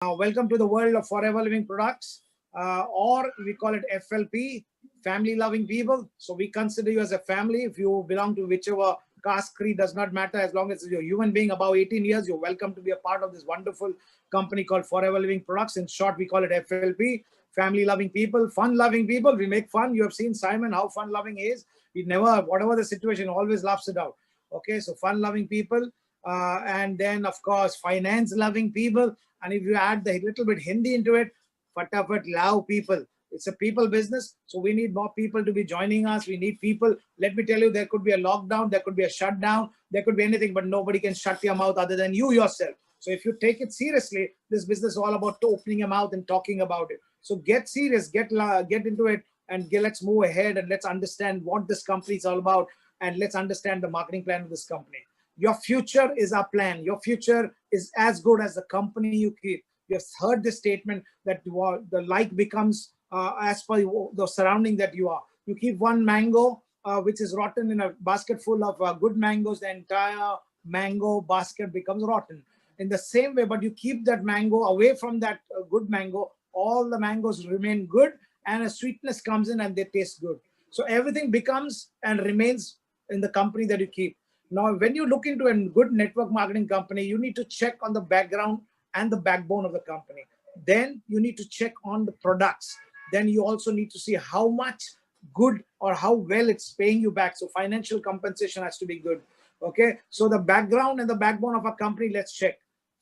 Welcome to the world of Forever Living Products, or we call it FLP, Family Loving People. So we consider you as a family. If you belong to whichever caste, creed, does not matter. As long as you're a human being above 18 years, you're welcome to be a part of this wonderful company called Forever Living Products. In short, we call it FLP, Family Loving People, Fun Loving People. We make fun. You have seen Simon, how fun loving he is. He never, whatever the situation, always laughs it out. Okay, so fun loving people. And then, of course, finance loving people. And if you add the little bit Hindi into it, fatafat love people. It's a people business. So we need more people to be joining us. We need people. Let me tell you, there could be a lockdown, there could be a shutdown, there could be anything, but nobody can shut your mouth other than you yourself. So if you take it seriously, this business is all about opening your mouth and talking about it. So get serious, get into it, and let's move ahead and let's understand what this company is all about, and let's understand the marketing plan of this company. Your future is our plan. Your future is as good as the company you keep. You have heard the statement that the like becomes as per the surrounding that you are. You keep one mango which is rotten in a basket full of good mangoes, the entire mango basket becomes rotten. In the same way, but you keep that mango away from that good mango, all the mangoes remain good and a sweetness comes in and they taste good. So everything becomes and remains in the company that you keep. Now, when you look into a good network marketing company, you need to check on the background and the backbone of the company. Then you need to check on the products. Then you also need to see how much good or how well it's paying you back. So financial compensation has to be good. Okay. So the background and the backbone of a company, let's check.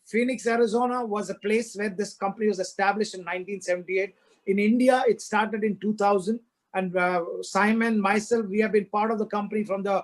Phoenix, Arizona was a place where this company was established in 1978. In India, it started in 2000. And Simon, myself, we have been part of the company from the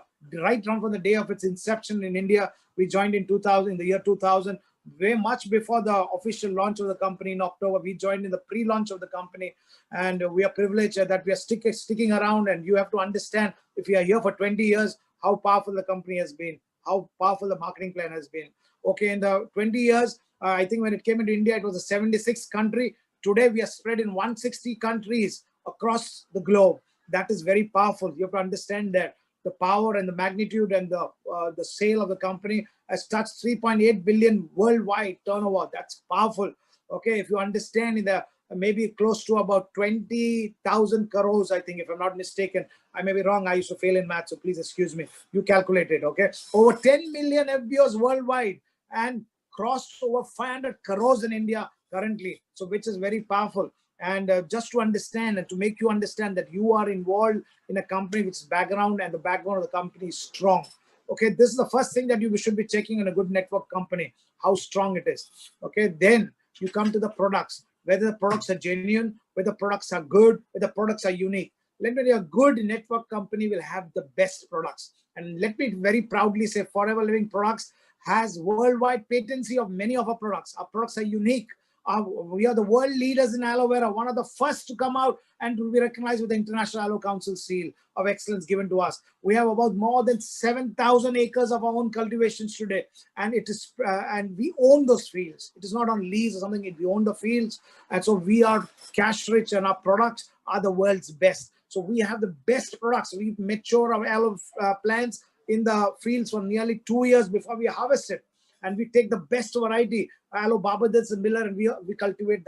day of its inception in India. We joined in 2000, in the year 2000, way much before the official launch of the company in October. We joined in the pre-launch of the company, and we are privileged that we are sticking around. And you have to understand, if you are here for 20 years, how powerful the company has been, how powerful the marketing plan has been. Okay, in the 20 years, I think when it came into India, it was a 76th country. Today, we are spread in 160 countries across the globe. That is very powerful. You have to understand that the power and the magnitude and the sale of the company has touched 3.8 billion worldwide turnover. That's powerful. Okay, if you understand, in the maybe close to about 20,000 crores, I think, if I'm not mistaken. I may be wrong. I used to fail in math, so please excuse me. You calculate it. Okay, over 10 million FBOs worldwide and crossed over 500 crores in India currently. So which is very powerful. And just to understand and to make you understand that you are involved in a company which is background and the background of the company is strong. Okay, this is the first thing that you should be checking in a good network company, how strong it is. Okay, then you come to the products, whether the products are genuine, whether the products are good, whether the products are unique. Let me tell you, a good network company will have the best products. And let me very proudly say, Forever Living Products has worldwide patency of many of our products. Our products are unique. We are the world leaders in aloe vera, one of the first to come out and to be recognized with the International Aloe Council seal of excellence given to us. We have about more than 7,000 acres of our own cultivations today, and it is and we own those fields. It is not on lease or something. We own the fields, and so we are cash rich, and our products are the world's best. So we have the best products. We mature our aloe plants in the fields for nearly 2 years before we harvest it. And we take the best variety, aloe Barbadans and Miller, and we cultivate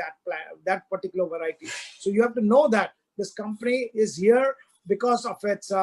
that particular variety. So you have to know that this company is here because of its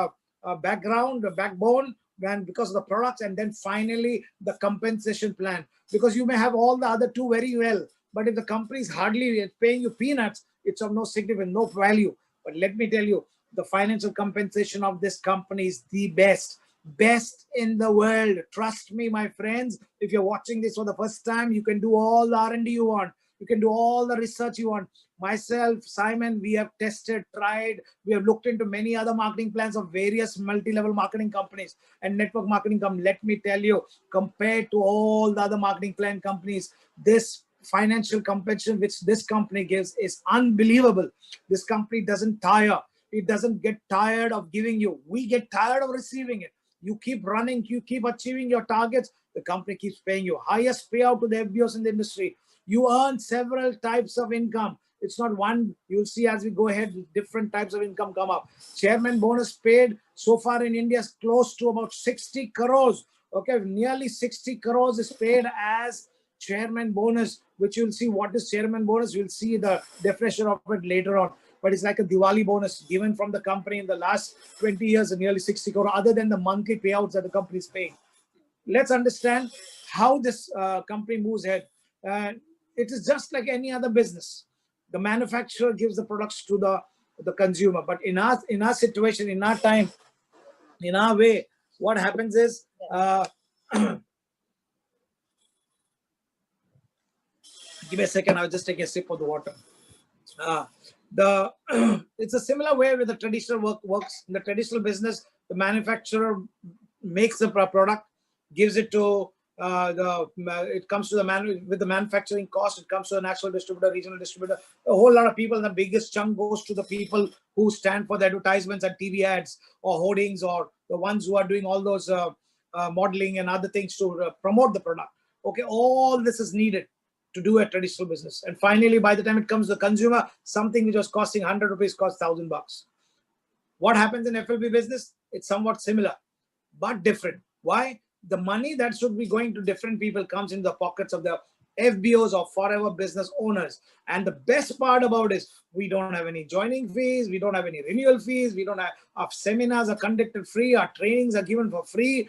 background, the backbone, and because of the products, and then finally the compensation plan. Because you may have all the other two very well, but if the company is hardly paying you peanuts, it's of no significance, no value. But let me tell you, the financial compensation of this company is the best in the world. Trust me, my friends. If you're watching this for the first time, you can do all the R&D you want. You can do all the research you want. Myself, Simon, we have tested, tried. We have looked into many other marketing plans of various multi-level marketing companies and network marketing companies. Let me tell you, compared to all the other marketing plan companies, this financial compensation which this company gives is unbelievable. This company doesn't tire. It doesn't get tired of giving you. We get tired of receiving it. You keep running, you keep achieving your targets, the company keeps paying you. Highest payout to the FBOs in the industry. You earn several types of income. It's not one. You'll see as we go ahead, different types of income come up. Chairman bonus paid so far in India is close to about 60 crores. Okay, nearly 60 crores is paid as chairman bonus, which you'll see what is chairman bonus. You'll see the definition of it later on. But it's like a Diwali bonus given from the company in the last 20 years and nearly 60 crore, other than the monthly payouts that the company is paying. Let's understand how this company moves ahead. It is just like any other business. The manufacturer gives the products to the consumer. But in our situation, in our time, in our way, what happens is, give me a second, I'll just take a sip of the water. It's a similar way with the traditional works. In the traditional business, the manufacturer makes the product, gives it to it comes to with the manufacturing cost, it comes to the national distributor, regional distributor, a whole lot of people, and the biggest chunk goes to the people who stand for the advertisements and TV ads or hoardings, or the ones who are doing all those modeling and other things to promote the product. Okay, all this is needed to do a traditional business. And finally, by the time it comes to the consumer, something which was costing 100 rupees costs 1,000 bucks. What happens in FLB business? It's somewhat similar, but different. Why? The money that should be going to different people comes in the pockets of the FBOs or forever business owners. And the best part about it is we don't have any joining fees, we don't have any renewal fees, we don't have, our seminars are conducted free, our trainings are given for free,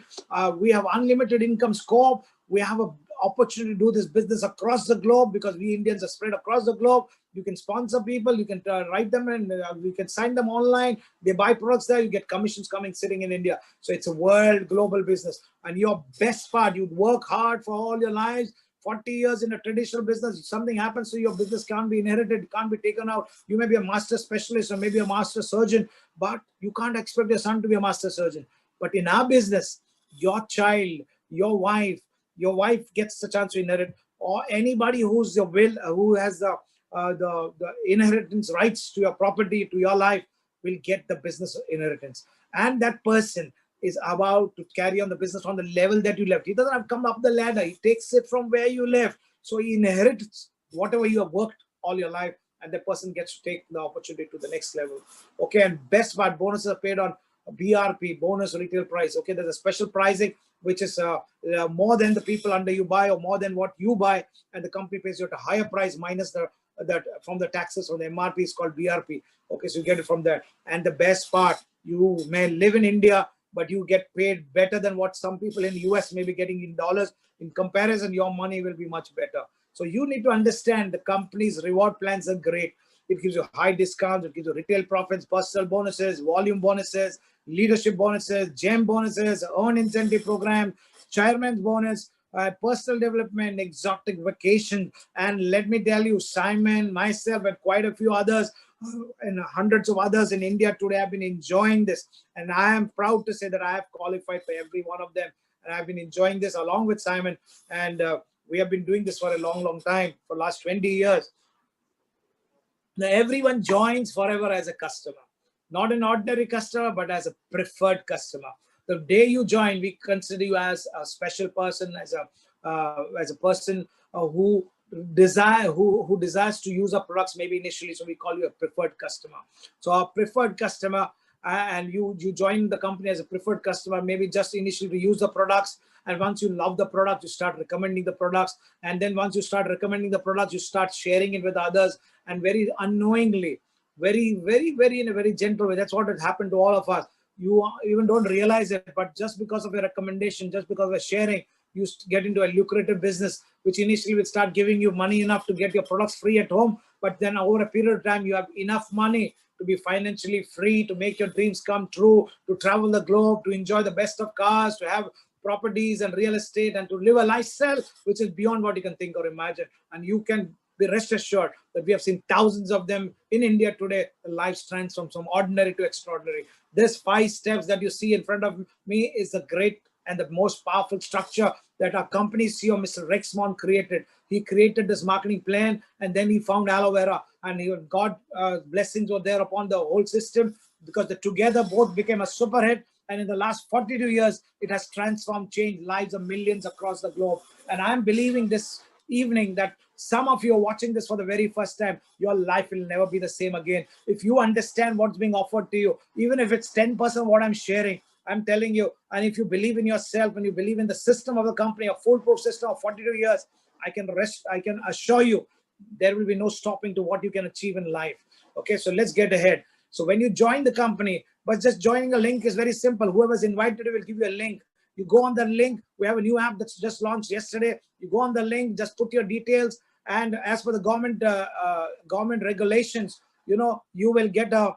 we have unlimited income scope, we have an opportunity to do this business across the globe because we Indians are spread across the globe. You can sponsor people, you can write them, and we can sign them online. They buy products there, you get commissions coming sitting in India. So it's a world global business. And your best part, you'd work hard for all your lives, 40 years in a traditional business, something happens to your business, can't be inherited, can't be taken out. You may be a master specialist or maybe a master surgeon, but you can't expect your son to be a master surgeon. But in our business, your child, your wife gets the chance to inherit, or anybody who's your will, who has the inheritance rights to your property, to your life, will get the business inheritance. And that person is about to carry on the business on the level that you left. He doesn't have to come up the ladder. He takes it from where you left. So he inherits whatever you have worked all your life, and the person gets to take the opportunity to the next level. Okay, and best part, bonuses are paid on BRP, bonus retail price. Okay, there's a special pricing which is more than the people under you buy, or more than what you buy, and the company pays you at a higher price minus that from the taxes on the MRP is called BRP. Okay, so you get it from there. And the best part, you may live in India, but you get paid better than what some people in the US may be getting in dollars. In comparison, your money will be much better. So you need to understand the company's reward plans are great. It gives you high discounts, it gives you retail profits, personal bonuses, volume bonuses, leadership bonuses, GEM bonuses, earn incentive program, chairman's bonus, personal development, exotic vacation. And let me tell you, Simon, myself, and quite a few others, and hundreds of others in India today have been enjoying this. And I am proud to say that I have qualified for every one of them. And I've been enjoying this along with Simon. And we have been doing this for a long, long time, for the last 20 years. Now, everyone joins forever as a customer, not an ordinary customer, but as a preferred customer. The day you join, we consider you as a special person, as a person who desires to use our products maybe initially. So we call you a preferred customer. So our preferred customer, and you join the company as a preferred customer, maybe just initially to use the products. And once you love the product, you start recommending the products. And then once you start recommending the products, you start sharing it with others. And very unknowingly, very, very, very in a very gentle way. That's what has happened to all of us. You even don't realize it, but just because of your recommendation, just because of sharing, you get into a lucrative business, which initially will start giving you money enough to get your products free at home. But then over a period of time, you have enough money to be financially free, to make your dreams come true, to travel the globe, to enjoy the best of cars, to have properties and real estate, and to live a lifestyle which is beyond what you can think or imagine. And you can be rest assured that we have seen thousands of them in India today. The lives transform from ordinary to extraordinary. This 5 steps that you see in front of me is the great and the most powerful structure that our company CEO, Mr. Rexmond, created. He created this marketing plan, and then he found aloe vera, and God blessings were there upon the whole system, because together both became a super hit. And in the last 42 years, it has transformed, changed lives of millions across the globe. And I'm believing this evening that some of you are watching this for the very first time. Your life will never be the same again. If you understand what's being offered to you, even if it's 10% of what I'm sharing, I'm telling you, and if you believe in yourself and you believe in the system of the company, a foolproof system of 42 years, I can assure you there will be no stopping to what you can achieve in life. Okay, so let's get ahead. So when you join the company, but just joining a link is very simple. Whoever's invited you will give you a link. You go on the link. We have a new app that's just launched yesterday. You go on the link, just put your details, and as per the government regulations, you will get a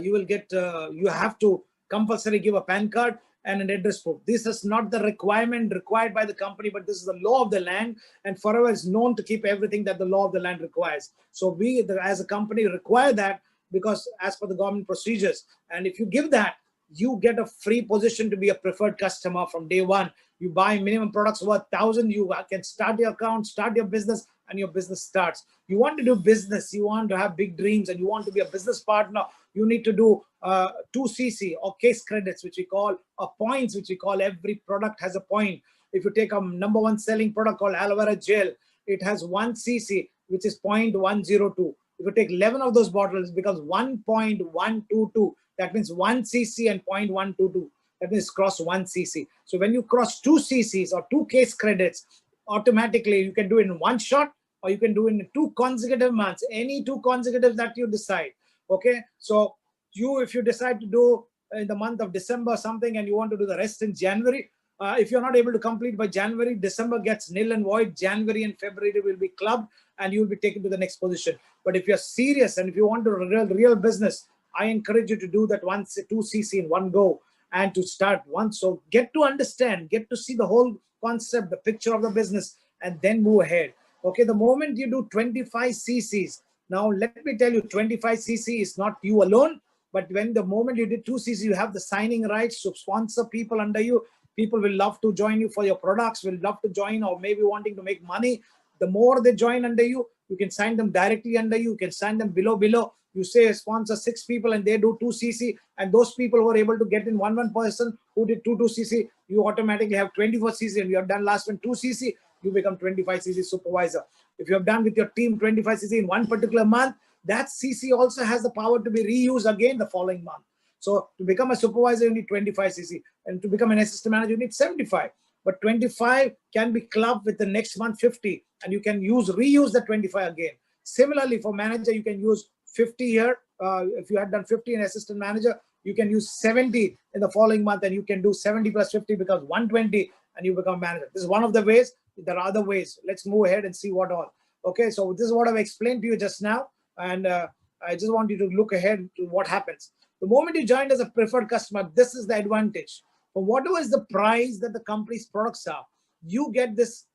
you have to compulsory give a PAN card and an address proof. This is not the requirement required by the company, but this is the law of the land, and forever is known to keep everything that the law of the land requires. So we, as a company, require that because as per the government procedures. And if you give that, you get a free position to be a preferred customer from day one. You buy minimum products worth 1,000, you can start your account, start your business, and your business starts. You want to do business, you want to have big dreams, and you want to be a business partner, you need to do 2cc or case credits, which we call, or points, which we call. Every product has a point. If you take a number one selling product called aloe vera gel, it has 1cc, which is 0.102. If you take 11 of those bottles, it becomes 1.122. That means 1cc and 0.122. That means cross 1cc. So when you cross 2cc's or 2 case credits, automatically you can do it in one shot, or you can do it in 2 consecutive months, any 2 consecutive that you decide. Okay, so if you decide to do in the month of December something and you want to do the rest in January, if you're not able to complete by January, December gets nil and void. January and February will be clubbed and you will be taken to the next position. But if you're serious and if you want to real business, I encourage you to do that 2cc in one go and to start once. So get to understand, get to see the whole concept, the picture of the business, and then move ahead. Okay, the moment you do 25cc's, now let me tell you, 25cc is not you alone, but when the moment you did 2cc, you have the signing rights to sponsor people under you. People will love to join you for your products, will love to join, or maybe wanting to make money. The more they join under you, you can sign them directly under you. You can sign them below. You say sponsor 6 people and they do 2cc, and those people who are able to get in one person who did 2cc, you automatically have 24cc, and you have done last one 2cc, you become 25cc supervisor. If you have done with your team 25cc in one particular month, that cc also has the power to be reused again the following month. So to become a supervisor, you need 25cc, and to become an assistant manager, you need 75. But 25 can be clubbed with the next month 50, and you can reuse the 25 again. Similarly, for manager, you can use 50 here. If you had done 50 in assistant manager, you can use 70 in the following month, and you can do 70 plus 50 becomes 120, and you become manager. This is one of the ways. There are other ways. Let's move ahead and see what all. Okay, so this is what I've explained to you just now, and I just want you to look ahead to what happens. The moment you joined as a preferred customer, this is the advantage. But whatever is the price that the company's products are, you get this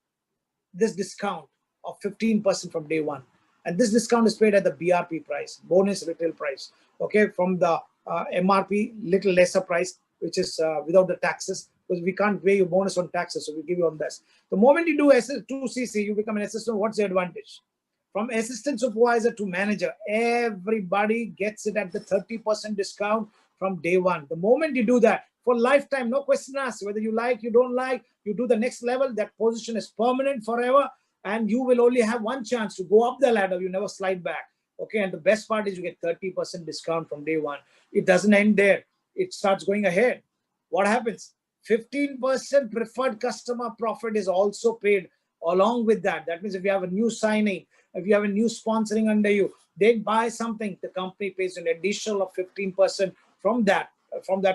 discount of 15% from day one. And this discount is paid at the BRP price, bonus retail price, okay, from the MRP, little lesser price, which is without the taxes, because we can't pay you bonus on taxes, so we give you on this. The moment you do 2cc, you become an assistant. What's the advantage? From assistant supervisor to manager, everybody gets it at the 30% discount from day one. The moment you do that, for lifetime, no question asked, whether you like, you don't like, you do the next level, that position is permanent forever, and you will only have one chance to go up the ladder. You never slide back. Okay, and the best part is you get 30% discount from day one. It doesn't end there. It starts going ahead. What happens? 15% preferred customer profit is also paid along with that. That means if you have a new signing, if you have a new sponsoring under you, they buy something, the company pays an additional of 15% from that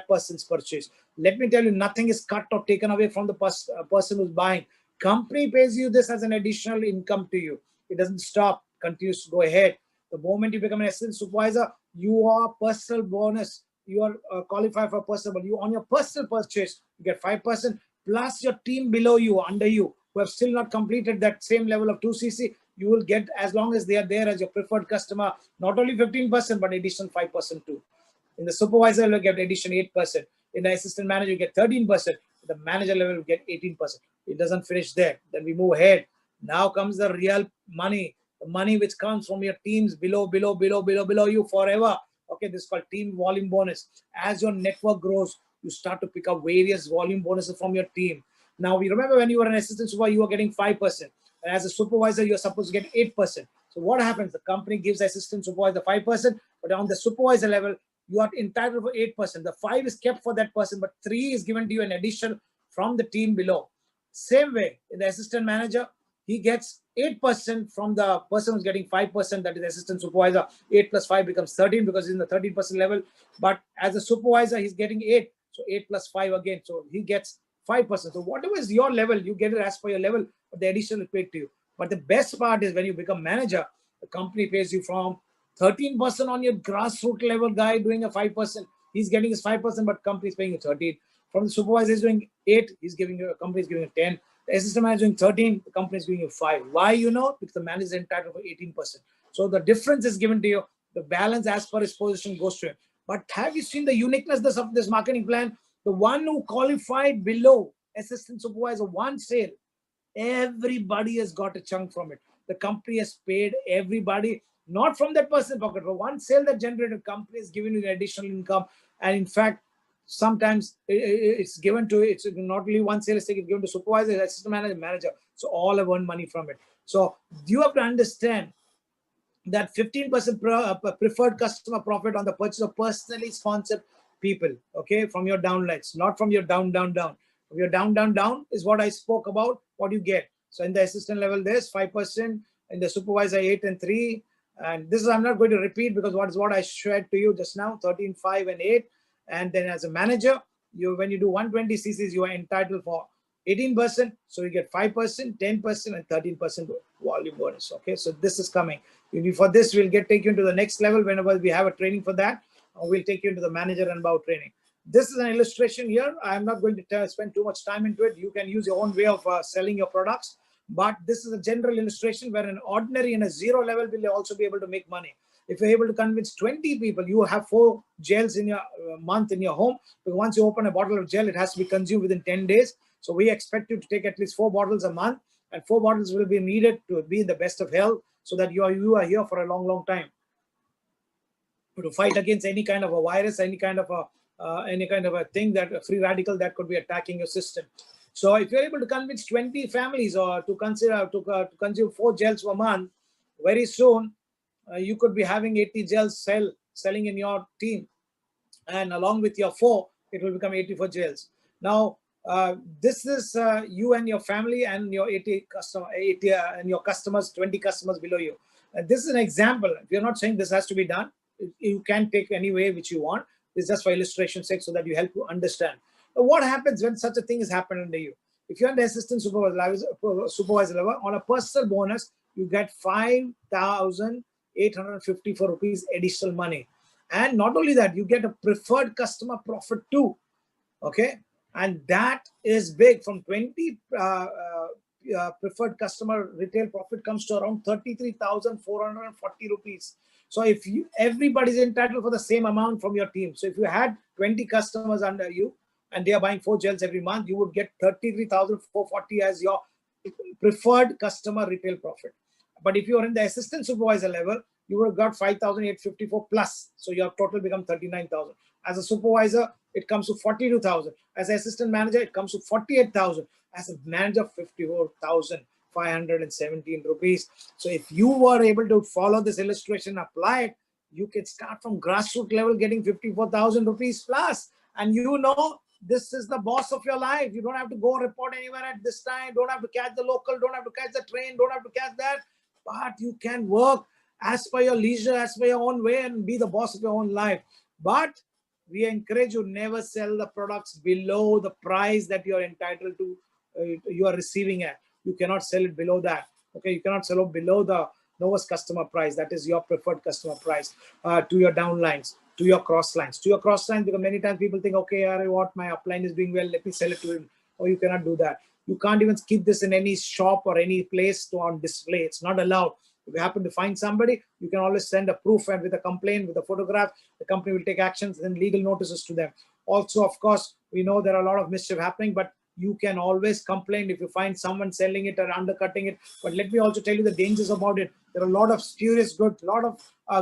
person's purchase. Let me tell you, nothing is cut or taken away from the person who's buying. Company pays you this as an additional income to you. It doesn't stop, continues to go ahead. The moment you become an assistant supervisor, you are personal bonus. You are qualified for personal, but you on your personal purchase, you get 5% plus your team below you, under you, who have still not completed that same level of 2cc. You will get, as long as they are there as your preferred customer, not only 15%, but additional 5% too. In the supervisor level, you get additional 8%. In the assistant manager, you get 13%. The manager level, you get 18%. It doesn't finish there. Then we move ahead. Now comes the real money. The money which comes from your teams below you forever. Okay, this is called team volume bonus. As your network grows, you start to pick up various volume bonuses from your team. Now, we remember when you were an assistant supervisor, you were getting 5%. And as a supervisor, you're supposed to get 8%. So what happens? The company gives assistant supervisor 5%, but on the supervisor level, you are entitled for 8%. The 5 is kept for that person, but 3 is given to you in addition from the team below. Same way, in the assistant manager, he gets 8% from the person who's getting 5%, that is assistant supervisor. 8 plus 5 becomes 13 because he's in the 13% level. But as a supervisor, he's getting 8. So 8 plus 5 again. So he gets 5%. So whatever is your level, you get it as per your level, but the additional is paid to you. But the best part is when you become manager, the company pays you from 13% on your grassroots level guy doing a 5%. He's getting his 5%, but company is paying you 13. From the supervisor is doing 8, he's giving you, a company is giving you 10. The assistant manager is doing 13, the company is giving you 5. Why? You know, because the manager is entitled for 18%. So the difference is given to you. The balance as per his position goes to him. But have you seen the uniqueness of this marketing plan? The one who qualified below assistant supervisor, one sale, everybody has got a chunk from it. The company has paid everybody, not from that person's pocket, but one sale that generated, company is giving you the additional income. And in fact, sometimes it's given to, it's not only one sales ticket, given to supervisor, assistant manager, manager. So all have earned money from it. So you have to understand that 15% preferred customer profit on the purchase of personally sponsored people, okay, from your downlines, not from your down. From your down is what I spoke about, what you get. So in the assistant level, there's 5%, in the supervisor 8 and 3. And this is, I'm not going to repeat because what I shared to you just now, 13, 5 and 8. And then as a manager, when you do 120 cc's, you are entitled for 18%. So you get 5%, 10%, and 13% volume bonus. Okay, so this is coming. For this, we'll take you into the next level whenever we have a training for that. We'll take you into the manager and above training. This is an illustration here. I'm not going to spend too much time into it. You can use your own way of selling your products. But this is a general illustration where an ordinary in a zero level will also be able to make money. If you're able to convince 20 people, you have 4 gels in your month in your home. Because once you open a bottle of gel, it has to be consumed within 10 days. So we expect you to take at least 4 bottles a month, and 4 bottles will be needed to be in the best of health, so that you are here for a long time, to fight against any kind of a virus, any kind of a thing, that a free radical that could be attacking your system. So if you're able to convince 20 families or to consume 4 gels per month, very soon you could be having 80 gels selling in your team, and along with your 4, it will become 84 gels. Now this is you and your family and your 80 and your customers, 20 customers below you. This is an example. We are not saying this has to be done. You can take any way which you want. This is just for illustration's sake, so that you help you understand. But what happens when such a thing is happening under you? If you're the assistant supervisor level, on a personal bonus, you get 5,854 rupees additional money. And not only that, you get a preferred customer profit too. Okay, and that is big. From 20 preferred customer retail profit comes to around 33,440 rupees. So if everybody's entitled for the same amount from your team. So if you had 20 customers under you and they are buying 4 gels every month, you would get 33,440 as your preferred customer retail profit. But if you are in the assistant supervisor level, you would have got 5,854 plus. So your total becomes 39,000. As a supervisor, it comes to 42,000. As an assistant manager, it comes to 48,000. As a manager, 54,517 rupees. So if you were able to follow this illustration, apply it, you can start from grassroots level getting 54,000 rupees plus. And you know, this is the boss of your life. You don't have to go report anywhere at this time. Don't have to catch the local. Don't have to catch the train. Don't have to catch that. But you can work as per your leisure, as per your own way, and be the boss of your own life. But we encourage you, never sell the products below the price that you are entitled to, you are receiving at. You cannot sell it below that. Okay, you cannot sell it below the lowest customer price. That is your preferred customer price, to your downlines, to your cross lines, because many times people think, okay, what my upline is doing well, let me sell it to him. Or you cannot do that. You can't even keep this in any shop or any place on display. It's not allowed. If you happen to find somebody, you can always send a proof, and with a complaint, with a photograph, the company will take actions and legal notices to them. Also, of course, we know there are a lot of mischief happening, but you can always complain if you find someone selling it or undercutting it. But let me also tell you the dangers about it. There are a lot of spurious goods, a lot of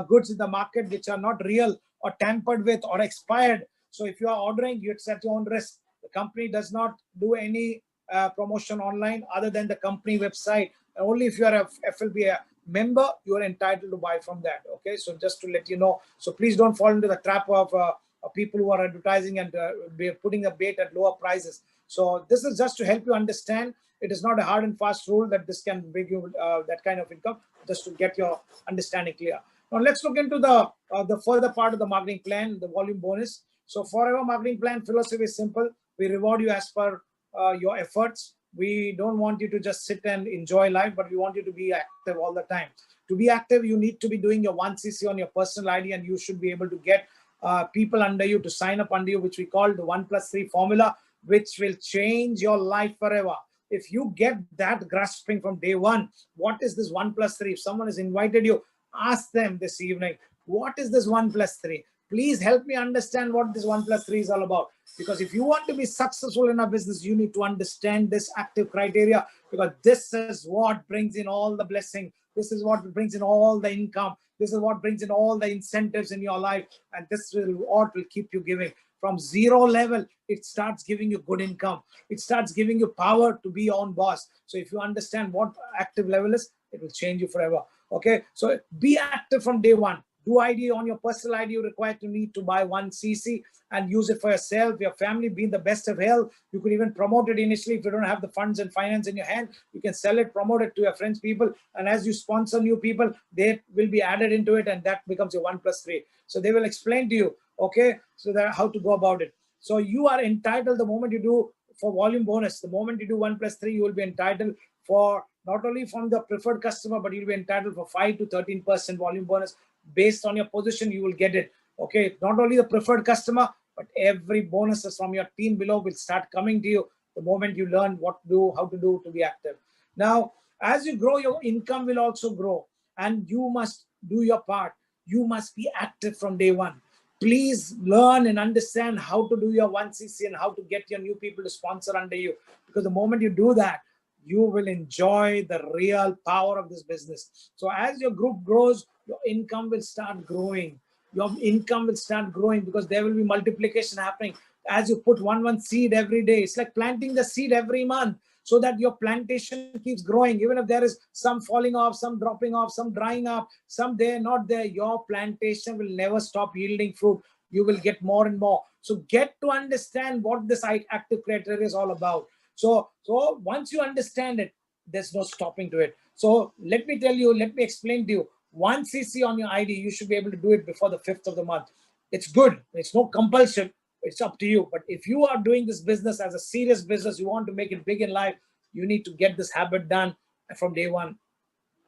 goods in the market which are not real or tampered with or expired. So if you are ordering, it's at your own risk. The company does not do any promotion online other than the company website. And only if you are a FLP member, you are entitled to buy from that. Okay, so just to let you know. So please don't fall into the trap of people who are advertising and putting a bait at lower prices. So this is just to help you understand It is not a hard and fast rule that this can bring you that kind of income, just to get your understanding clear. Now let's look into the further part of the marketing plan, the volume bonus. So forever marketing plan philosophy is simple. We reward you as per your efforts. We don't want you to just sit and enjoy life, but we want you to be active all the time. To be active, you need to be doing your 1cc on your personal ID, and you should be able to get people under you to sign up under you, which we call the 1+3 formula, which will change your life forever. If you get that grasping from day one, what is this 1+3? If someone has invited you, ask them this evening, what is this 1+3? Please help me understand what this 1+3 is all about. Because if you want to be successful in a business, you need to understand this active criteria, because this is what brings in all the blessing. This is what brings in all the income. This is what brings in all the incentives in your life. And this will what will keep you giving. From zero level, it starts giving you good income. It starts giving you power to be your own boss. So if you understand what active level is, it will change you forever. Okay, so be active from day one. Do ID on your personal ID. You're required to need to buy 1cc and use it for yourself, your family, be in the best of health. You could even promote it initially. If you don't have the funds and finance in your hand, you can sell it, promote it to your friends, people. And as you sponsor new people, they will be added into it, and that becomes your 1+3. So they will explain to you, okay, so that how to go about it. So you are entitled the moment you do for volume bonus, the moment you do 1+3, you will be entitled for not only from the preferred customer, but you'll be entitled for 5 to 13% volume bonus. Based on your position, you will get it. Okay, not only the preferred customer, but every bonuses from your team below will start coming to you the moment you learn what to do, how to do to be active. Now, as you grow, your income will also grow, and you must do your part. You must be active from day one. Please learn and understand how to do your 1cc and how to get your new people to sponsor under you, because the moment you do that, you will enjoy the real power of this business. So as your group grows, your income will start growing. Your income will start growing because there will be multiplication happening. As you put one seed every day, it's like planting the seed every month, so that your plantation keeps growing. Even if there is some falling off, some dropping off, some drying up, some there, not there, your plantation will never stop yielding fruit. You will get more and more. So get to understand what this active criteria is all about. So once you understand it, there's no stopping to it. So let me tell you, let me explain to you. 1cc on your ID, you should be able to do it before the 5th of the month. It's good. It's no compulsion. It's up to you. But if you are doing this business as a serious business, you want to make it big in life, you need to get this habit done from day one.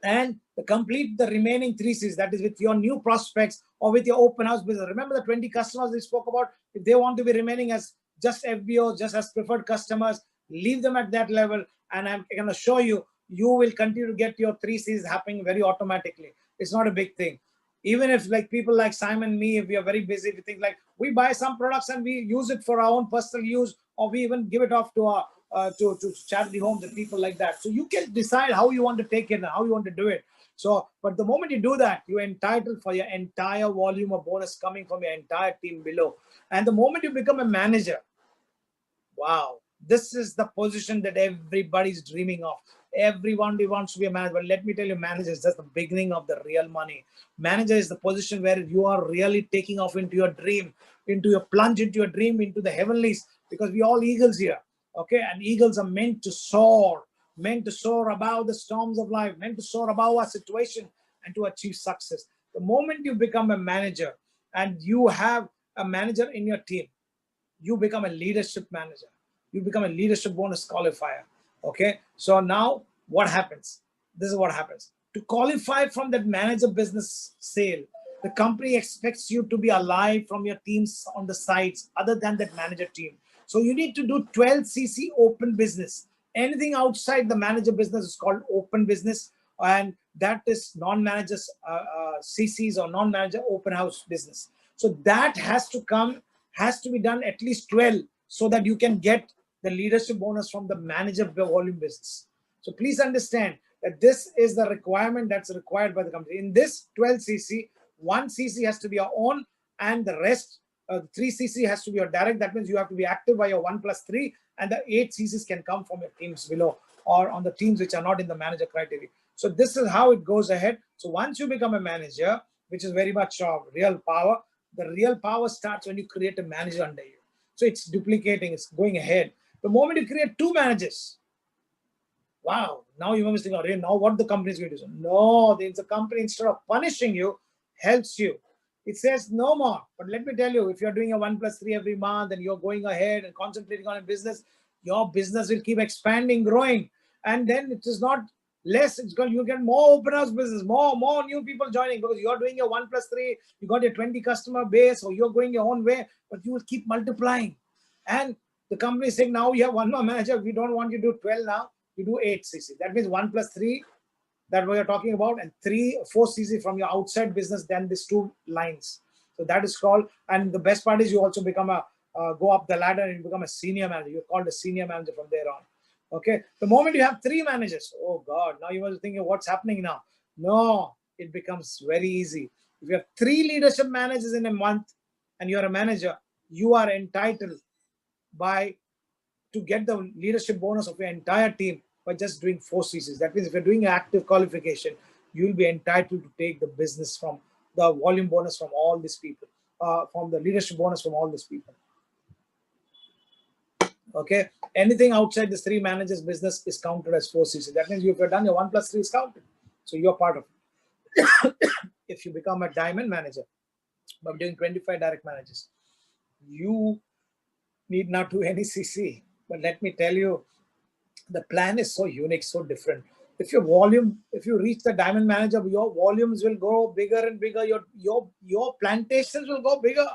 And complete the remaining 3Cs, that is with your new prospects or with your open house business. Remember the 20 customers we spoke about? If they want to be remaining as just FBO, just as preferred customers, leave them at that level. And I'm going to show you, you will continue to get your 3Cs happening very automatically. It's not a big thing. Even if like people like Simon, me, if we are very busy, we think like we buy some products and we use it for our own personal use, or we even give it off to our to charity homes and people like that. So you can decide how you want to take it and how you want to do it. So, but the moment you do that, you're entitled for your entire volume of bonus coming from your entire team below. And the moment you become a manager, wow, this is the position that everybody's dreaming of. Everyone wants to be a manager. But let me tell you, manager is just the beginning of the real money. Manager is the position where you are really taking off into your dream, into your plunge into your dream, into the heavenlies, because we all eagles here. Okay, and eagles are meant to soar above the storms of life, meant to soar above our situation and to achieve success. The moment you become a manager and you have a manager in your team, you become a leadership manager. You become a leadership bonus qualifier. Okay, so now what happens? This is what happens. To qualify from that manager business sale, the company expects you to be alive from your teams on the sides other than that manager team. So you need to do 12cc open business. Anything outside the manager business is called open business, and that is non-managers CCs or non-manager open house business. So that has to be done at least 12, so that you can get the leadership bonus from the manager volume business. So please understand that this is the requirement that's required by the company. In this 12cc, 1cc has to be your own, and the rest 3cc has to be your direct. That means you have to be active by your 1+3, and the 8cc's can come from your teams below or on the teams which are not in the manager criteria. So this is how it goes ahead. So once you become a manager, which is very much real power, the real power starts when you create a manager under you. So it's duplicating, it's going ahead. The moment you create 2 managers, Wow, now you must think, okay, now what the company is going to do? No, the company, instead of punishing you, helps you. It says no more. But let me tell you, if you're doing a 1+3 every month and you're going ahead and concentrating on a business, your business will keep expanding, growing. And then it is not less, it's going, you get more open house business, more new people joining, because you're doing your 1+3, you got your 20 customer base, or you're going your own way, but you will keep multiplying. And the company is saying, now you have one more manager, we don't want you to do 12 now, you do 8 cc. That means 1+3 that we are talking about, and 4 cc from your outside business, then these 2 lines. So that is called, and the best part is you also become a go up the ladder and you become a senior manager. You're called a senior manager from there on. Okay, the moment you have 3 managers, oh god, now you must think, what's happening now? No, it becomes very easy. If you have 3 leadership managers in a month and you're a manager, you are entitled by to get the leadership bonus of your entire team by just doing 4 CCs. That means if you're doing active qualification, you'll be entitled to take the business from the volume bonus from all these people, from the leadership bonus from all these people. Okay, anything outside this 3 managers business is counted as 4 CC. That means if you've done your 1+3 is counted, so you're part of it. If you become a diamond manager by doing 25 direct managers, you need not do any CC. But let me tell you, the plan is so unique, so different. If you reach the diamond manager, your volumes will grow bigger and bigger. Your plantations will go bigger.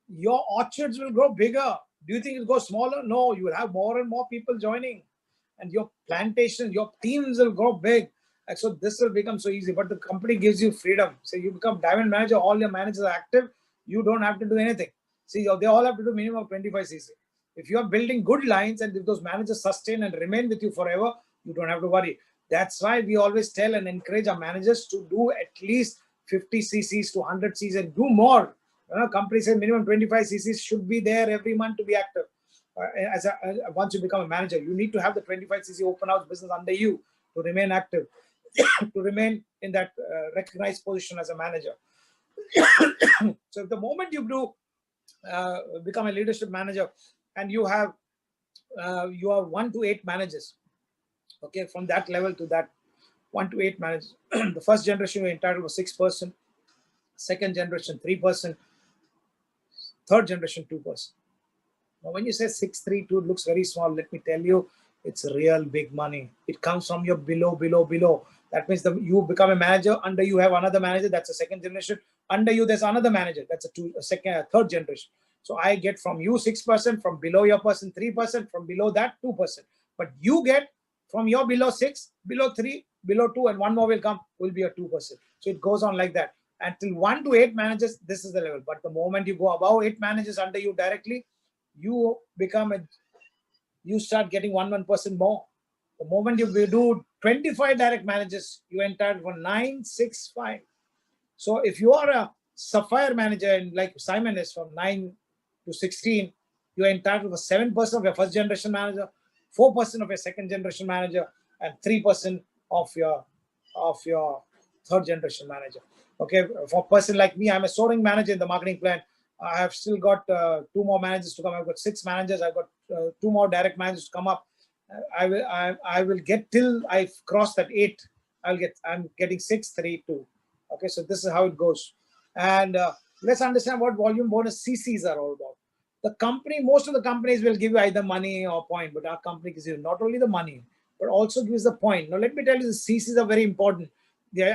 Your orchards will grow bigger. Do you think it'll go smaller? No, you will have more and more people joining, and your plantations, your teams will grow big. And so this will become so easy. But the company gives you freedom. So you become diamond manager, all your managers are active. You don't have to do anything. See, they all have to do minimum of 25 cc. If you are building good lines and if those managers sustain and remain with you forever, you don't have to worry. That's why we always tell and encourage our managers to do at least 50 cc's to 100 cc's and do more. Companies say minimum 25 cc's should be there every month to be active. Once you become a manager, you need to have the 25 cc open house business under you to remain active, to remain in that recognized position as a manager. So the moment you do become a leadership manager and you have 1 to 8 managers, okay, from that level to that 1 to 8 managers, the first generation you're entitled was 6%, second generation 3%, third generation 2%. Now when you say 632, it looks very small. Let me tell you, it's real big money. It comes from your below. That means you become a manager, under you have another manager, that's a second generation. Under you there's another manager, that's a third generation. So I get from you 6%, from below your person 3%, from below that 2%. But you get from your below 6, below 3, below 2, and one more will be a 2%. So it goes on like that. Until 1 to 8 managers, this is the level. But the moment you go above 8 managers under you directly, you start getting 1% more. The moment you do 25 direct managers, you enter for 965. So if you are a sapphire manager, and like Simon is from 9 to 16, you're entitled for 7% of your first generation manager, 4% of your second generation manager, and 3% of your third generation manager. Okay, for a person like me, I'm a soaring manager in the marketing plan. I have still got 2 more managers to come. I've got 6 managers. I've got 2 more direct managers to come up. I will get till I cross that 8. I'm getting 632. Okay, so this is how it goes. And let's understand what volume bonus CCs are all about. Most of the companies will give you either money or point, but our company gives you not only the money, but also gives the point. Now, let me tell you, the CCs are very important.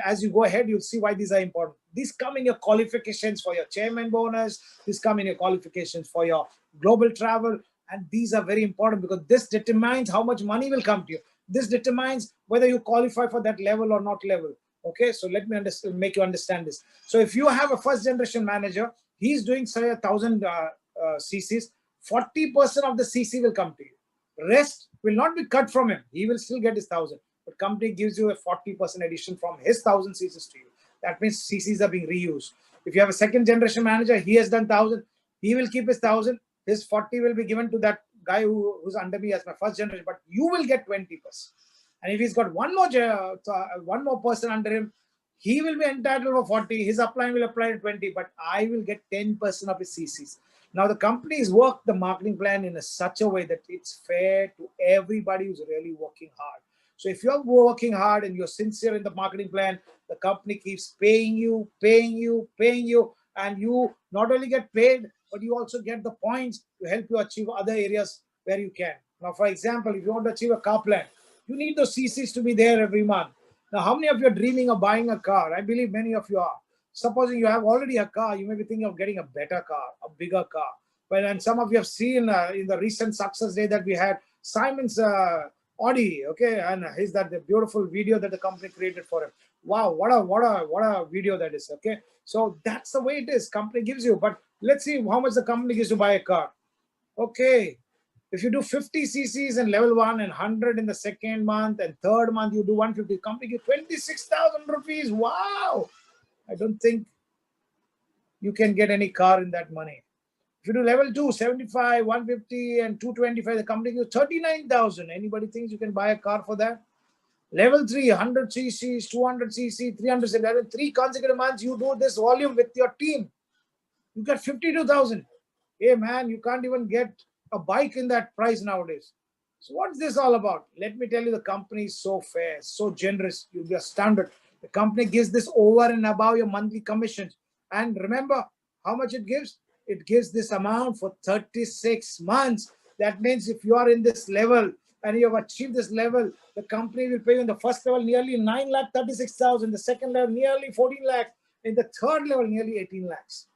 As you go ahead, you'll see why these are important. These come in your qualifications for your chairman bonus. These come in your qualifications for your global travel. And these are very important because this determines how much money will come to you. This determines whether you qualify for that level or not level. Okay, so let me make you understand this. So if you have a first generation manager, he's doing say 1,000 CCs, 40% of the CC will come to you. Rest will not be cut from him. He will still get his 1,000. But company gives you a 40% addition from his 1,000 CCs to you. That means CCs are being reused. If you have a second generation manager, he has done 1,000. He will keep his 1,000. His 40 will be given to that guy who's under me as my first generation. But you will get 20%. And if he's got one more person under him, he will be entitled for 40. His upline will apply to 20, but I will get 10% of his CCs. Now, the companies work the marketing plan in such a way that it's fair to everybody who's really working hard. So if you're working hard and you're sincere in the marketing plan, the company keeps paying you, paying you, paying you, and you not only get paid, but you also get the points to help you achieve other areas where you can. Now, for example, if you want to achieve a car plan, you need those CCs to be there every month. Now, how many of you are dreaming of buying a car? I believe many of you are. Supposing you have already a car, you may be thinking of getting a better car, a bigger car. But and some of you have seen in the recent success day that we had, Simon's Audi, okay, and he's that the beautiful video that the company created for him. Wow, what a video that is, okay. So that's the way it is. Company gives you, but let's see how much the company gives to buy a car. Okay, if you do 50 cc's in level 1 and 100 in the second month and third month you do 150, company gives 26,000 rupees. Wow, I don't think you can get any car in that money. If you do level 2, 75, 150 and 225, the company gives 39,000. Anybody thinks you can buy a car for that? Level 3, 100 cc's, 200 cc, 300 cc, 3 consecutive months you do this volume with your team, you get 52,000. Hey man, you can't even get a bike in that price nowadays. So what's this all about? Let me tell you, the company is so fair, so generous. You'll be astounded. The company gives this over and above your monthly commissions. And remember how much it gives? It gives this amount for 36 months. That means if you are in this level and you have achieved this level, the company will pay you in the first level nearly 9,36,000, the second level nearly 14 lakhs, in the third level nearly 18 lakhs.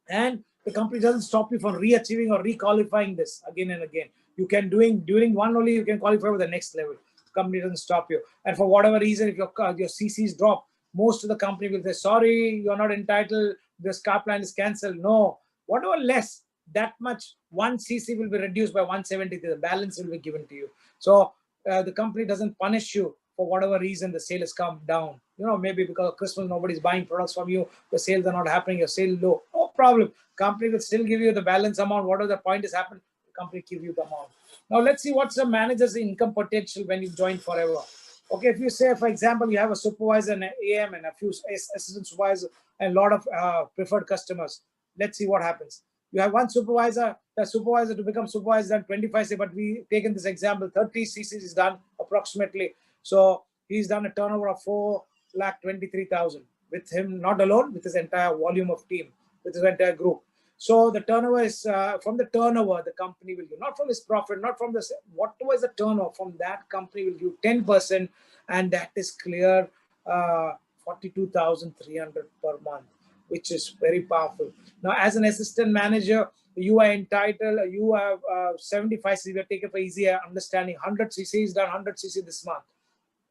And the company doesn't stop you from re-achieving or re-qualifying this again and again. You can during one only, you can qualify for the next level. The company doesn't stop you. And for whatever reason, if your CCs drop, most of the company will say, sorry, you're not entitled, this car plan is cancelled. No, whatever less, that much one CC will be reduced by 170, the balance will be given to you. So the company doesn't punish you for whatever reason the sale has come down. Maybe because of Christmas, nobody's buying products from you, the sales are not happening, your sale low. No problem. Company will still give you the balance amount. Whatever the point has happened, the company give you the amount. Now let's see what's the manager's income potential when you join forever. Okay, if you say, for example, you have a supervisor, an AM, and a few assistant supervisors, and a lot of preferred customers. Let's see what happens. You have one supervisor, the supervisor to become supervisor done 25, say, but we taken this example, 30 CCs is done approximately. So he's done a turnover of 4,23,000 with him, not alone, with his entire volume of team, with his entire group. So the turnover is from the turnover, the company will give, not from his profit, not from the, whatever is the turnover, from that company will give 10%, and that is clear 42,300 per month, which is very powerful. Now, as an assistant manager, you are entitled, you have 75 cc, we take it for easier understanding. 100 cc, he's done 100 cc this month.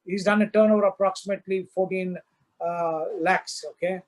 He's done a turnover approximately 14 lakhs, okay,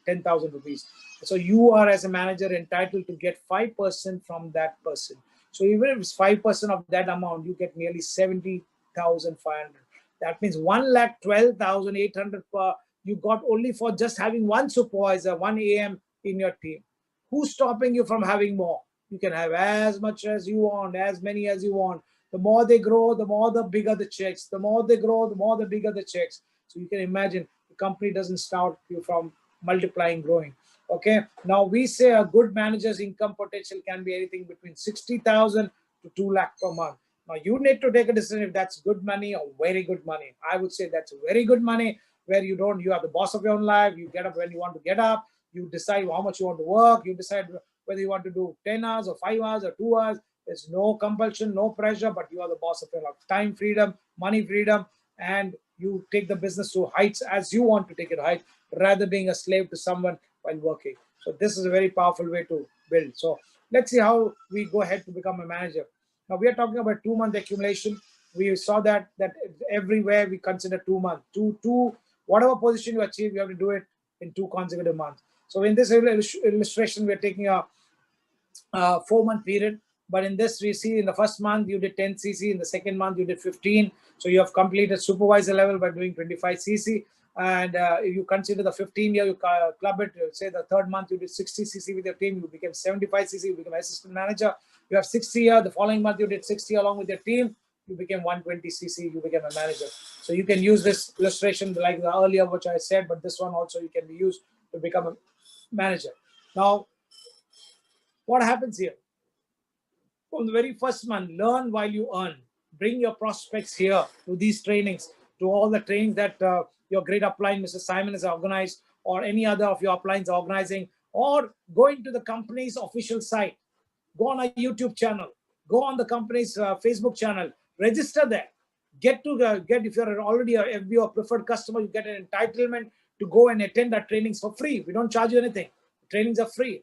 10,000 rupees. So you are, as a manager, entitled to get 5% from that person. So even if it's 5% of that amount, you get nearly 70,500. That means 1,12,800 per you got only for just having one supervisor, one AM in your team. Who's stopping you from having more? You can have as much as you want, as many as you want. The more they grow, the more the bigger the checks. The more they grow, the more the bigger the checks. So you can imagine the company doesn't stop you from multiplying, growing. Okay. Now we say a good manager's income potential can be anything between 60,000 to 2 lakh per month. Now you need to take a decision if that's good money or very good money. I would say that's very good money, where you are the boss of your own life. You get up when you want to get up. You decide how much you want to work. You decide whether you want to do 10 hours or 5 hours or 2 hours. There's no compulsion, no pressure, but you are the boss of your life. Time freedom, money freedom, and you take the business to heights as you want to take it to heights, rather being a slave to someone while working. So this is a very powerful way to build. So let's see how we go ahead to become a manager. Now we are talking about 2-month accumulation. We saw that everywhere we consider 2 months. Whatever position you achieve, you have to do it in 2 consecutive months. So in this illustration, we're taking a 4-month period. But in this, we see in the first month, you did 10 cc. In the second month, you did 15. So you have completed supervisor level by doing 25 cc. And if you consider the 15 year, you club it, say the third month, you did 60 cc with your team. You became 75 cc, you became assistant manager. You have 60 year. The following month, you did 60 along with your team. You became 120 cc, you became a manager. So you can use this illustration like the earlier, which I said, but this one also you can be used to become a manager. Now, what happens here? From the very first month, learn while you earn. bring your prospects here to these trainings, to all the trainings that your great upline, Mr. Simon, has organized, or any other of your uplines are organizing, or going to the company's official site. Go on a YouTube channel. Go on the company's Facebook channel. Register there. Get if you're already a FB or preferred customer, you get an entitlement to go and attend our trainings for free. We don't charge you anything. The trainings are free.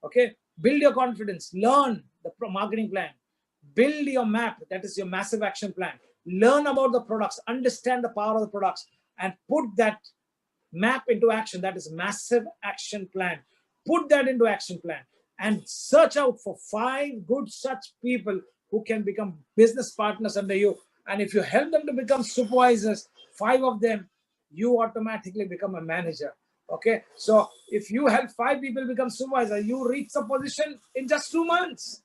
Okay. Build your confidence. Learn the marketing plan. Build your map. That is your massive action plan. Learn about the products. Understand the power of the products, and put that map into action. That is massive action plan. Put that into action plan and search out for 5 good such people who can become business partners under you. And if you help them to become supervisors, 5 of them, you automatically become a manager. Okay. So if you help 5 people become supervisor, you reach the position in just 2 months.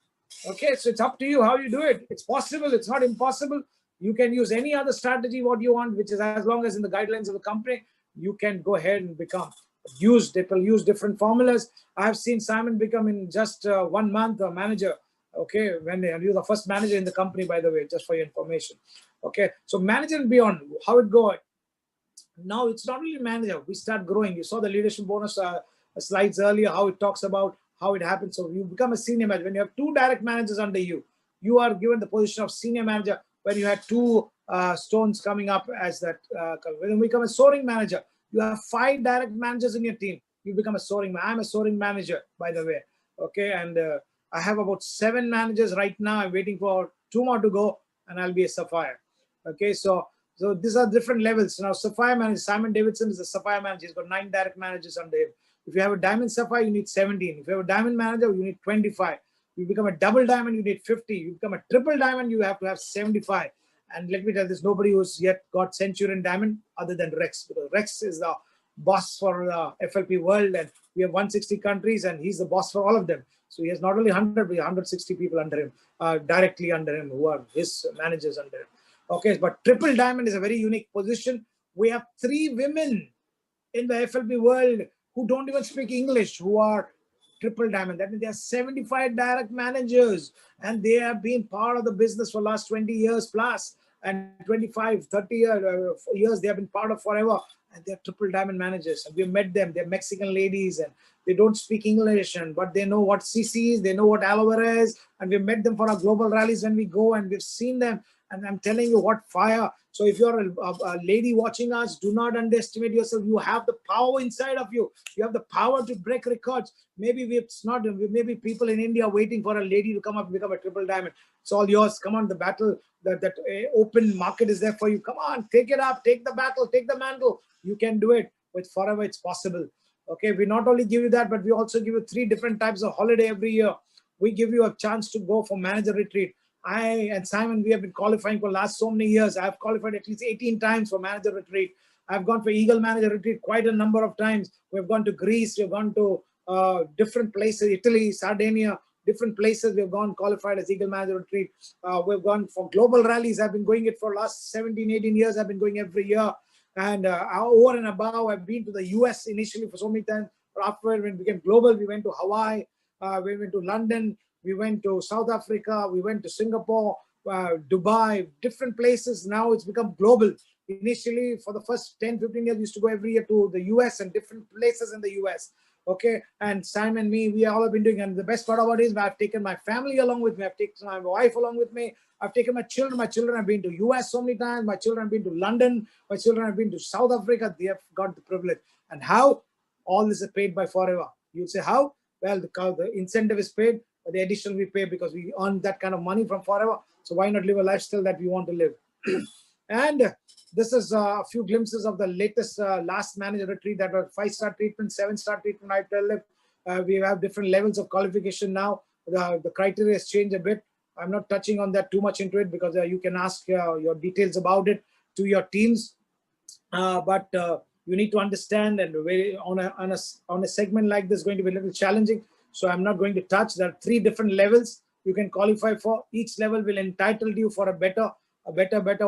Okay. So it's up to you how you do it. It's possible. It's not impossible. You can use any other strategy what you want, which is as long as in the guidelines of the company, you can go ahead and become. People use different formulas. I have seen Simon become in just 1 month a manager. Okay, when you're the first manager in the company, by the way, just for your information. Okay, so manager and beyond, how it go? Now it's not only manager. We start growing. You saw the leadership bonus slides earlier, how it talks about how it happens. So you become a senior manager. When you have 2 direct managers under you, you are given the position of senior manager. When you had 2 stones coming up as that. When you become a soaring manager, you have 5 direct managers in your team. You become a soaring. I'm a soaring manager, by the way. Okay, and I have about 7 managers right now. I'm waiting for 2 more to go, and I'll be a sapphire. Okay, so these are different levels. Now, sapphire manager, Simon Davidson is a sapphire manager. He's got 9 direct managers under him. If you have a diamond sapphire, you need 17. If you have a diamond manager, you need 25. You become a double diamond, you need 50. You become a triple diamond, you have to have 75. And let me tell you, there's nobody who's yet got Centurion Diamond other than Rex, because Rex is the boss for the FLP world, and we have 160 countries, and he's the boss for all of them. So he has not only 100, but 160 people under him, directly under him, who are his managers under him. Okay, but triple diamond is a very unique position. We have 3 women in the FLP world who don't even speak English, who are triple diamond. That means there are 75 direct managers, and they have been part of the business for the last 20 years plus, and 25, 30 years they have been part of forever, and they're triple diamond managers. And we've met them. They're Mexican ladies, and they don't speak English, but they know what CC is, they know what aloe vera is, and we've met them for our global rallies when we go, and we've seen them. And I'm telling you what fire. So if you're a lady watching us, do not underestimate yourself. You have the power inside of you. You have the power to break records. Maybe maybe people in India waiting for a lady to come up and become a triple diamond. It's all yours. Come on, the battle, that open market is there for you. Come on, take it up, take the battle, take the mantle. You can do it. With Forever, it's possible. Okay, we not only give you that, but we also give you 3 different types of holiday every year. We give you a chance to go for manager retreat. I and Simon, we have been qualifying for the last so many years. I've qualified at least 18 times for manager retreat. I've gone for Eagle Manager Retreat quite a number of times. We've gone to Greece. We've gone to different places, Italy, Sardinia, different places. We've gone qualified as Eagle Manager Retreat. We've gone for global rallies. I've been going it for the last 17, 18 years. I've been going every year. And over and above, I've been to the US initially for so many times. But after when we became global, we went to Hawaii. We went to London. We went to South Africa. We went to Singapore, Dubai, different places. Now it's become global. Initially, for the first 10, 15 years, we used to go every year to the US and different places in the US. Okay. And Sam and me, we all have been doing. And the best part about it is I've taken my family along with me. I've taken my wife along with me. I've taken my children. My children have been to US so many times. My children have been to London. My children have been to South Africa. They have got the privilege. And how? All this is paid by Forever. You'll say, how? Well, the incentive is paid. The additional we pay because we earn that kind of money from Forever. So why not live a lifestyle that we want to live? And this is a few glimpses of the latest last manager retreat that was 5-star treatment, 7-star treatment. I tell them we have different levels of qualification now. The criteria has changed a bit. I'm not touching on that too much into it because you can ask your details about it to your teams. But you need to understand, and on a segment like this, going to be a little challenging. So I'm not going to touch. There are 3 different levels you can qualify for. Each level will entitle you for a better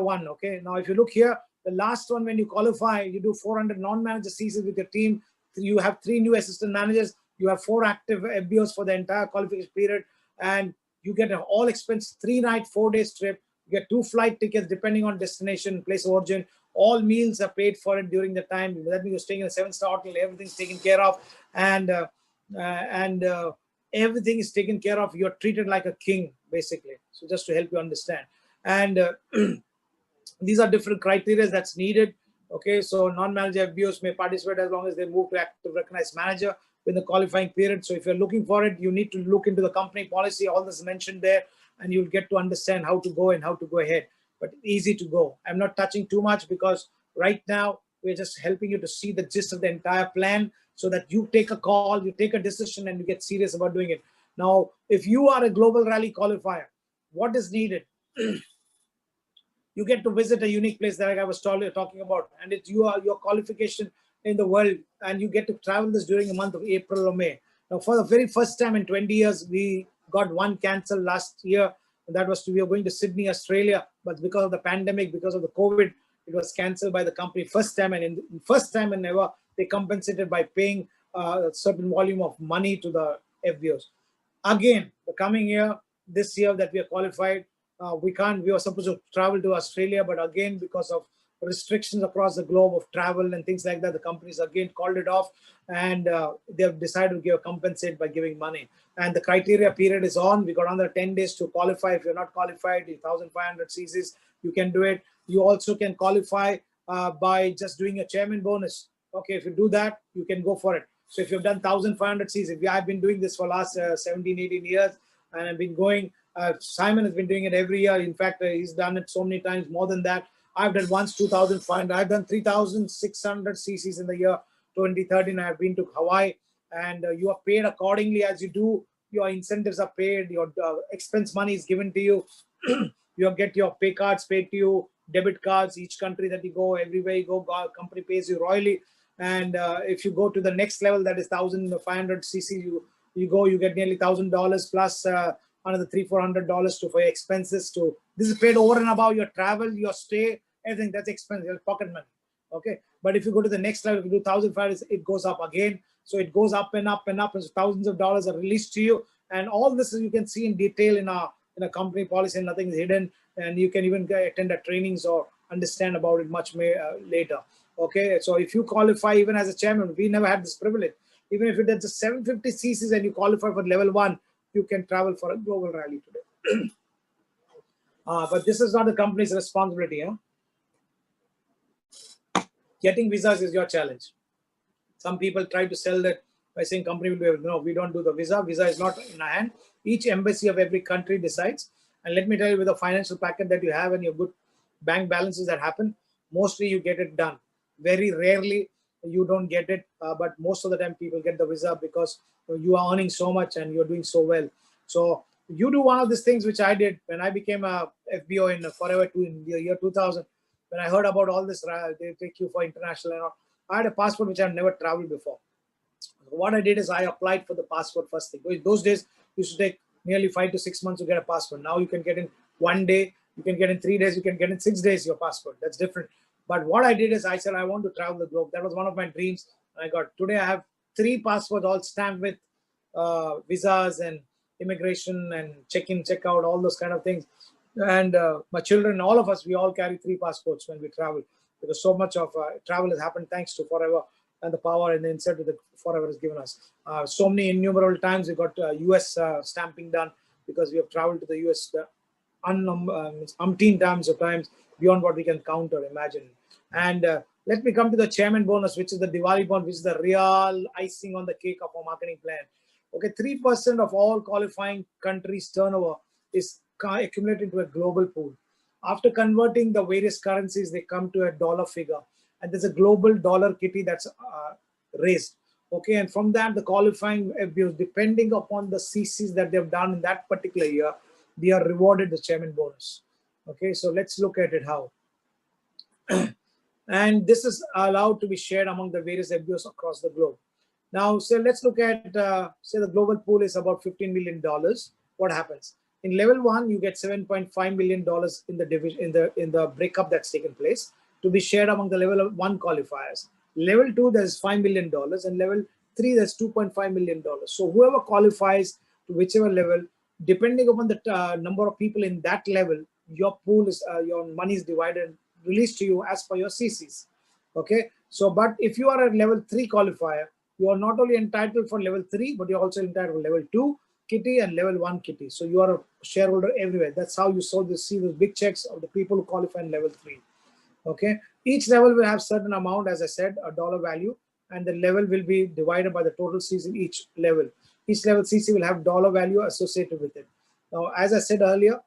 one. Okay. Now, if you look here, the last one, when you qualify, you do 400 non-manager CCs with your team. You have 3 new assistant managers. You have 4 active FBOs for the entire qualification period. And you get an all expense 3-night, 4-day trip You get 2 flight tickets depending on destination, place of origin. All meals are paid for it during the time. That means you're staying in a 7-star hotel, everything's taken care of, and everything is taken care of. You're treated like a king, basically. So just to help you understand. And these are different criteria that's needed. Okay, so non-manager FBOs may participate as long as they move to active recognized manager in the qualifying period. So if you're looking for it, you need to look into the company policy. All this is mentioned there, and you'll get to understand how to go and how to go ahead. But easy to go. I'm not touching too much because right now we're just helping you to see the gist of the entire plan so that you take a call, you take a decision, and you get serious about doing it. Now, if you are a global rally qualifier, what is needed? You get to visit a unique place that I was talking about, and it's your qualification in the world, and you get to travel this during the month of April or May. Now, for the very first time in 20 years, we got one cancelled last year, and that was we were going to Sydney, Australia, but because of the pandemic, because of the COVID, it was cancelled by the company first time, and in first time and ever, they compensated by paying a certain volume of money to the FBOs. Again, the coming year, this year that we are qualified, we were supposed to travel to Australia, but again, because of restrictions across the globe of travel and things like that, the companies again called it off, and they've decided to compensate by giving money. And the criteria period is on. We got another 10 days to qualify. If you're not qualified, 1,500 cc's, you can do it. You also can qualify by just doing a chairman bonus. Okay, if you do that, you can go for it. So if you've done 1,500 cc's, I've been doing this for last 17, 18 years, and I've been going. Simon has been doing it every year. In fact, he's done it so many times, more than that. I've done once 2,500. I've done 3,600 cc's in the year 2013. I've been to Hawaii, and you are paid accordingly as you do. Your incentives are paid. Your expense money is given to you. You get your pay cards paid to you, debit cards. Each country that you go, everywhere you go, company pays you royally. And if you go to the next level, that is 1,500 cc, you go, you get nearly $1,000 plus another $300-400 for your expenses. This is paid over and above your travel, your stay, everything. That's expensive, your pocket money. Okay, but if you go to the next level, if you do 1,500, it goes up again. So it goes up and up and up, and so thousands of dollars are released to you. And all this you can see in detail in a company policy, and nothing is hidden. And you can even attend the trainings or understand about it much later. Okay, so if you qualify even as a chairman, we never had this privilege. Even if it is just 750 cc's and you qualify for level 1, you can travel for a global rally today. But this is not the company's responsibility. Getting visas is your challenge. Some people try to sell that by saying company will do it. No, we don't do the visa. Visa is not in our hand. Each embassy of every country decides. And let me tell you, with the financial packet that you have and your good bank balances that happen, mostly you get it done. Very rarely you don't get it, but most of the time people get the visa because you are earning so much and you're doing so well. So you do one of these things which I did when I became a FBO in Forever 2 in the year 2000. When I heard about all this, they take you for international and all. I had a passport which I've never traveled before. What I did is I applied for the passport first thing. Those days it used to take nearly 5 to 6 months to get a passport. Now you can get in 1 day, you can get in 3 days, you can get in 6 days your passport. That's different. But what I did is I said I want to travel the globe. That was one of my dreams. Today I have 3 passports all stamped with visas and immigration and check-in, check-out, all those kind of things. And my children, all of us, we all carry 3 passports when we travel, because so much of travel has happened thanks to Forever and the power and the incentive that Forever has given us. So many innumerable times we got US stamping done because we have traveled to the US umpteen times beyond what we can count or imagine. And let me come to the chairman bonus, which is the Diwali bonus, which is the real icing on the cake of our marketing plan. Okay, 3% of all qualifying countries' turnover is accumulated into a global pool. After converting the various currencies, they come to a dollar figure, and there's a global dollar kitty that's raised. Okay, and from that, the qualifying FBOs, depending upon the CCs that they've done in that particular year, they are rewarded the chairman bonus. Okay, so let's look at it how. And this is allowed to be shared among the various FBOs across the globe. Now, so let's look at, say the global pool is about $15 million. What happens? In level 1, you get $7.5 million in the division, in the breakup that's taken place to be shared among the level 1 qualifiers. Level 2, there's $5 million, and level 3, there's $2.5 million. So whoever qualifies to whichever level, depending upon the number of people in that level, your pool is your money is divided, released to you as per your CCs. Okay, so but if you are a level 3 qualifier, you are not only entitled for level 3, but you're also entitled for level 2 kitty and level 1 kitty. So you are a shareholder everywhere. That's how you see those big checks of the people who qualify in level 3. Okay, each level will have certain amount, as I said, a dollar value, and the level will be divided by the total C's in each level. Each level CC will have dollar value associated with it. Now, as I said earlier,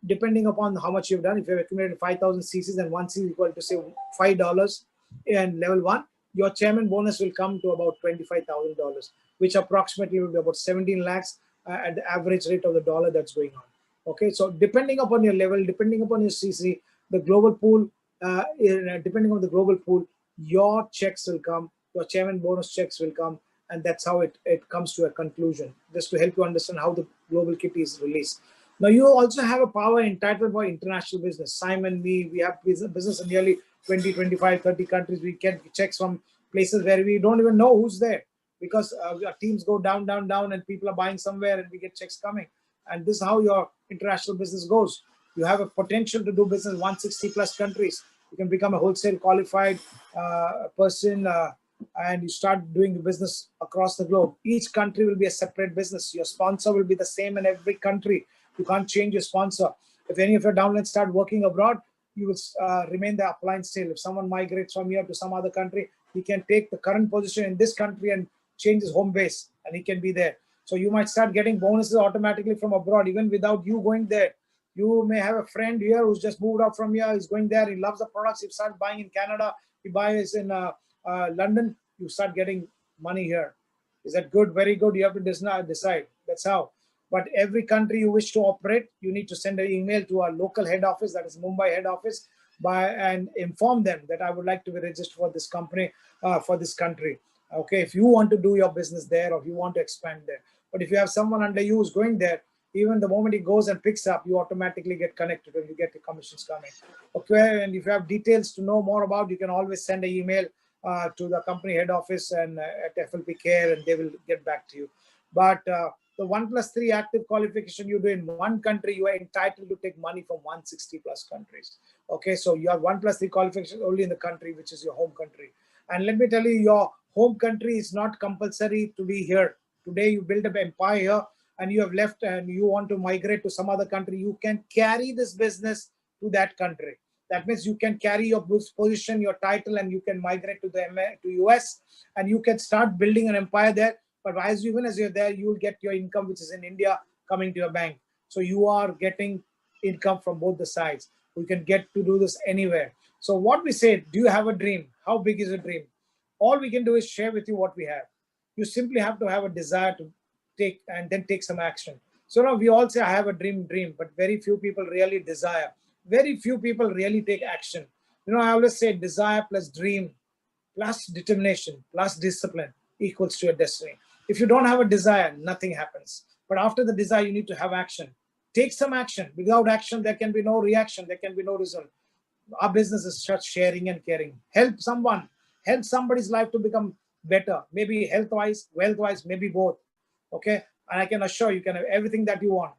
depending upon how much you've done, if you've accumulated 5,000 CCs and one CC is equal to say $5 in level 1, your chairman bonus will come to about $25,000, which approximately will be about 17 lakhs at the average rate of the dollar that's going on. Okay, so depending upon your level, depending upon your CC, the global pool, depending on the global pool, your checks will come, your chairman bonus checks will come, and that's how it comes to a conclusion, just to help you understand how the global kitty is released. Now, you also have a power entitled by international business. Simon, we have business in nearly 20, 25, 30 countries. We get checks from places where we don't even know who's there, because our teams go down, down, down, and people are buying somewhere and we get checks coming. And this is how your international business goes. You have a potential to do business in 160 plus countries. You can become a wholesale qualified person, and you start doing business across the globe. Each country will be a separate business. Your sponsor will be the same in every country. You can't change your sponsor. If any of your downlines start working abroad, you will remain the upline still. If someone migrates from here to some other country, he can take the current position in this country and change his home base, and he can be there. So you might start getting bonuses automatically from abroad, even without you going there. You may have a friend here who's just moved out from here. He's going there. He loves the products. He starts buying in Canada. He buys in London. You start getting money here. Is that good? Very good. You have to decide. That's how. But every country you wish to operate, you need to send an email to our local head office, that is Mumbai head office, and inform them that I would like to be registered for this company, for this country. Okay, if you want to do your business there, or if you want to expand there. But if you have someone under you who's going there, even the moment he goes and picks up, you automatically get connected and you get the commissions coming. Okay, and if you have details to know more about, you can always send an email to the company head office and at FLP Care, and they will get back to you. But the 1+3 active qualification you do in one country, you are entitled to take money from 160 plus countries. Okay, so you have 1+3 qualification only in the country, which is your home country. And let me tell you, your home country is not compulsory to be here. Today, you build up empire here, and you have left and you want to migrate to some other country. You can carry this business to that country. That means you can carry your position, your title, and you can migrate to the US, and you can start building an empire there. But even as you're there, you will get your income, which is in India, coming to your bank. So you are getting income from both the sides. We can get to do this anywhere. So what we say, do you have a dream? How big is a dream? All we can do is share with you what we have. You simply have to have a desire to take, and then take some action. So now we all say, I have a dream, but very few people really desire. Very few people really take action. I always say desire plus dream plus determination plus discipline equals to your destiny. If you don't have a desire, nothing happens. But after the desire, you need to have action. Take some action. Without action, there can be no reaction. There can be no result. Our business is just sharing and caring. Help someone. Help somebody's life to become better. Maybe health-wise, wealth-wise, maybe both. Okay? And I can assure you can have everything that you want.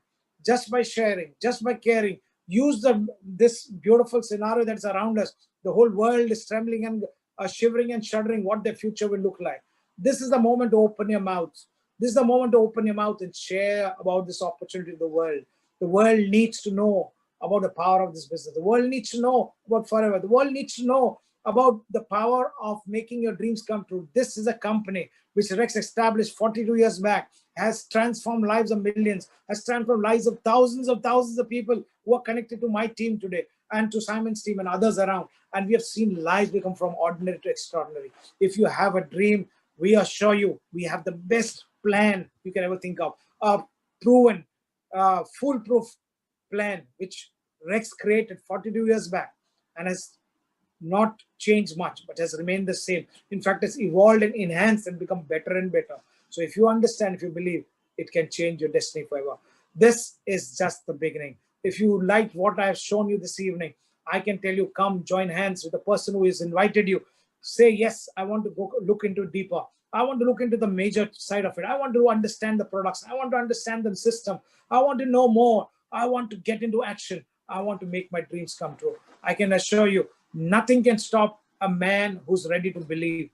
Just by sharing, just by caring. Use this beautiful scenario that's around us. The whole world is trembling and shivering and shuddering what their future will look like. This is the moment to open your mouth. This is the moment to open your mouth and share about this opportunity to the world. The world needs to know about the power of this business. The world needs to know about Forever. The world needs to know about the power of making your dreams come true. This is a company which Rex established 42 years back, has transformed lives of millions, has transformed lives of thousands of people who are connected to my team today and to Simon's team and others around. And we have seen lives become from ordinary to extraordinary. If you have a dream, we assure you, we have the best plan you can ever think of. A proven, foolproof plan, which Rex created 42 years back and has not changed much, but has remained the same. In fact, it's evolved and enhanced and become better and better. So if you understand, if you believe, it can change your destiny forever. This is just the beginning. If you liked what I have shown you this evening, I can tell you, come join hands with the person who has invited you. Say, yes, I want to go look into deeper. I want to look into the major side of it. I want to understand the products. I want to understand the system. I want to know more. I want to get into action. I want to make my dreams come true. I can assure you, nothing can stop a man who's ready to believe.